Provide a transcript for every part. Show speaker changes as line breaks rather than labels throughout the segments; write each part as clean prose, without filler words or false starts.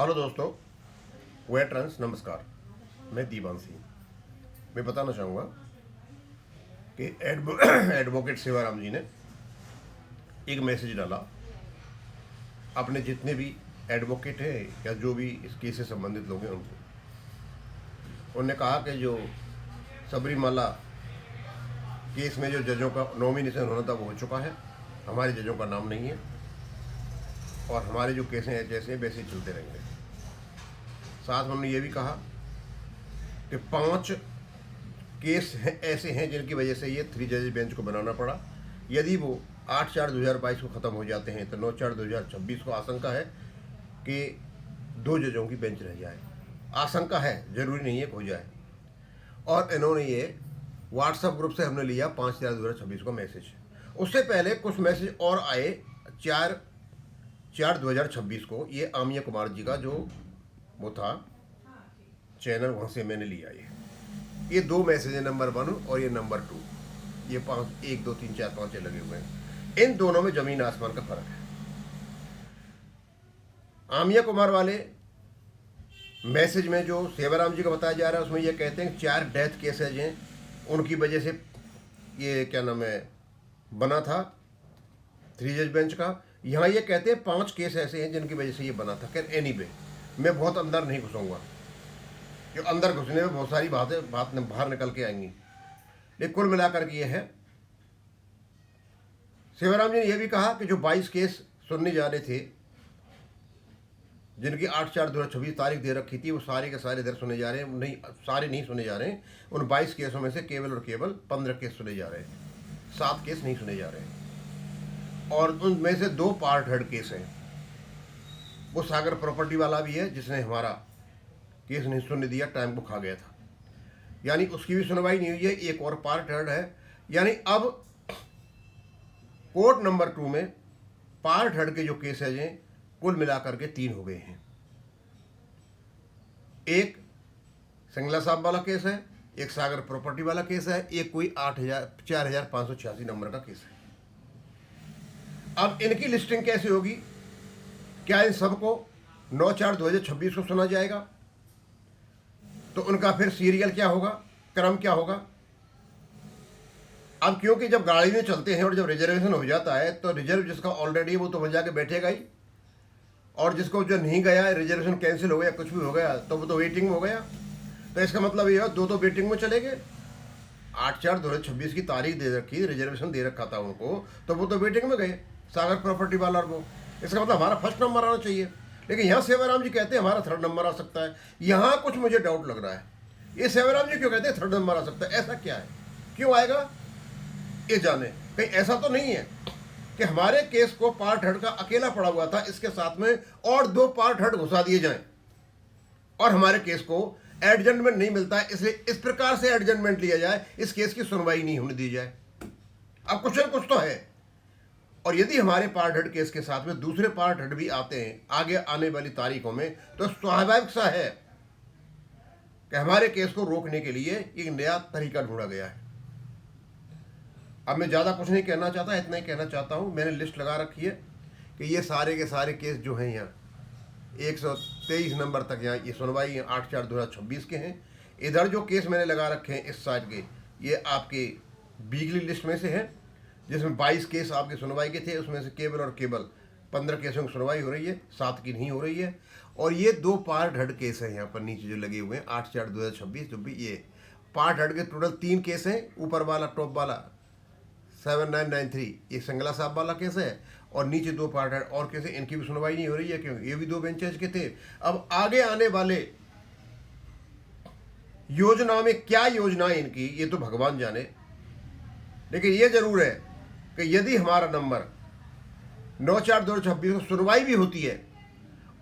Hello दोस्तों, veterans नमस्कार। मैं दीवान सिंह। मैं बताना चाहूँगा कि एडवोकेट सेवाराम जी ने एक मैसेज डाला अपने जितने भी एडवोकेट हैं या जो भी इस केस से संबंधित लोग हैं उनको। उन्होंने कहा कि जो सबरीमाला केस में जो जजों का नॉमिनेशन होना था वो हो चुका है, हमारे जजों का नाम नहीं है और हमारे जो केस हैं जैसे वैसे ही चलते रहेंगे। साथ में उन्होंने ये भी कहा कि 5 केस ऐसे हैं जिनकी वजह से ये 3 जज बेंच को बनाना पड़ा। यदि वो 8/4/2022 को ख़त्म हो जाते हैं तो 9/4/2026 को आशंका है कि 2 जजों की बेंच रह जाए। आशंका है, ज़रूरी नहीं है कि हो जाए। और इन्होंने ये व्हाट्सएप ग्रुप से हमने लिया 5/4/2026 को मैसेज। उससे पहले कुछ मैसेज और आए 4/4/2026 को। ये आमिया कुमार जी का जो वो था चैनल, वहाँ से मैंने लिया ये 2 मैसेज है, नंबर 1 और ये नंबर 2। ये 5 1 2 3 4 5 लगे हुए हैं। इन दोनों में जमीन आसमान का फर्क है। आमिया कुमार वाले मैसेज में जो सेवाराम जी का बताया जा रहा है उसमें ये कहते हैं 4 डेथ केसेज हैं, उनकी वजह से ये क्या नाम है बना था 3 जज बेंच का। यहाँ ये कहते हैं 5 केस ऐसे हैं जिनकी वजह से ये बना था। खैर एनीवे, मैं बहुत अंदर नहीं घुसूंगा, जो अंदर घुसने में बहुत सारी बात बाहर निकल के आएंगी। लेकिन कुल मिलाकर के ये है, सेवाराम जी ने यह भी कहा कि जो 22 केस सुनने जा रहे थे जिनकी 8/4/2026 तारीख दे रखी थी, वो सारे के सारे इधर सुने जा रहे हैं। नहीं, सारे नहीं सुने जा रहे हैं। उन 22 केसों में से केवल और केवल 15 केस सुने जा रहे हैं, 7 केस नहीं सुने जा रहे हैं। और उनमें से 2 पार्ट हेड केस हैं। वो सागर प्रॉपर्टी वाला भी है जिसने हमारा केस नहीं सुनने दिया, टाइम को खा गया था, यानी उसकी भी सुनवाई नहीं हुई है। एक और पार्ट हेड है, यानी अब कोर्ट नंबर 2 में पार्ट हेड के जो केसेज हैं कुल मिलाकर के 3 हो गए हैं। एक सिंगला साहब वाला केस है, एक सागर प्रॉपर्टी वाला केस है, एक कोई 4586 नंबर का केस है। अब इनकी लिस्टिंग कैसे होगी? क्या इन सबको 9/4/2026 को सुना जाएगा? तो उनका फिर सीरियल क्या होगा, क्रम क्या होगा? अब क्योंकि जब गाड़ी में चलते हैं और जब रिजर्वेशन हो जाता है तो रिजर्व जिसका ऑलरेडी वो तो वहाँ जाके बैठेगा ही, और जिसको जो नहीं गया है, रिजर्वेशन कैंसिल हो गया, कुछ भी हो गया, तो वो तो वेटिंग में हो गया। तो इसका मतलब ये है 2 तो वेटिंग में चले गए। 8/4/2026 की तारीख दे रखी, रिजर्वेशन दे रखा था उनको, तो वो तो वेटिंग में गए, सागर प्रॉपर्टी वाला और वो। इसका मतलब हमारा फर्स्ट नंबर आना चाहिए। लेकिन यहाँ सेवाराम जी कहते हैं हमारा 3rd नंबर आ सकता है। यहाँ कुछ मुझे डाउट लग रहा है, ये सेवाराम जी क्यों कहते हैं 3rd नंबर आ सकता है? ऐसा क्या है, क्यों आएगा ये जाने। कहीं ऐसा तो नहीं है कि हमारे केस को पार्ट हेड का अकेला पड़ा हुआ था, इसके साथ में और 2 पार्ट हेड घुसा दिए जाएं और हमारे केस को एडजमेंट नहीं मिलता है, इसलिए इस प्रकार से एडजमेंट लिया जाए, इस केस की सुनवाई नहीं होने दी जाए। अब कुछ न कुछ तो है। और यदि हमारे पार्ट हेड केस के साथ में दूसरे पार्ट हेड भी आते हैं आगे आने वाली तारीखों में, तो स्वाभाविक सा है कि हमारे केस को रोकने के लिए एक नया तरीका ढूंढा गया है। अब मैं ज़्यादा कुछ नहीं कहना चाहता, इतना ही कहना चाहता हूँ, मैंने लिस्ट लगा रखी है कि ये सारे के सारे केस जो हैं यहाँ 123 नंबर तक यहाँ ये सुनवाई 8/4/2026 के हैं। इधर जो केस मैंने लगा रखे हैं इस साइड के, ये आपके बीगली लिस्ट में से हैं, जिसमें 22 केस आपके सुनवाई के थे, उसमें से केवल और केवल 15 केसों की सुनवाई हो रही है, 7 की नहीं हो रही है। और ये 2 पार्ट हेड केस हैं यहाँ पर नीचे जो लगे हुए हैं 8/4/2026, जो भी ये पार्ट हेड के टोटल 3 केस हैं। ऊपर वाला टॉप वाला 7993 ये संगला साहब वाला केस है, और नीचे 2 पार्ट हेड और केस है, इनकी भी सुनवाई नहीं हो रही है क्योंकि ये भी 2 बेंचेज के थे। अब आगे आने वाले योजना में क्या योजना है इनकी, ये तो भगवान जाने। लेकिन ये जरूर है कि यदि हमारा नंबर 9/4/2026 को सुनवाई भी होती है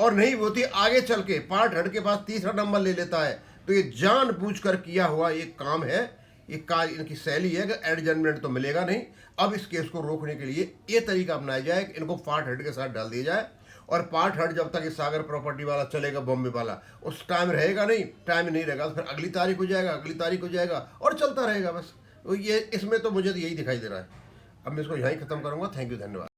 और नहीं होती, आगे चल के पार्ट हेड के पास 3रा नंबर ले लेता है, तो ये जानबूझकर किया हुआ एक काम है, एक कार्य इनकी शैली है कि एडजमेंट तो मिलेगा नहीं। अब इस केस को रोकने के लिए ये तरीका अपनाया जाए कि इनको पार्ट हेड के साथ डाल दिया जाए, और पार्ट हेड जब तक इस सागर प्रॉपर्टी वाला चलेगा, बॉम्बे वाला, उस टाइम रहेगा नहीं, टाइम नहीं रहेगा तो फिर अगली तारीख हो जाएगा, अगली तारीख हो जाएगा और चलता रहेगा बस। तो ये इसमें तो मुझे तो यही दिखाई दे रहा है। अब मैं इसको यहीं ख़त्म करूँगा। थैंक यू, धन्यवाद।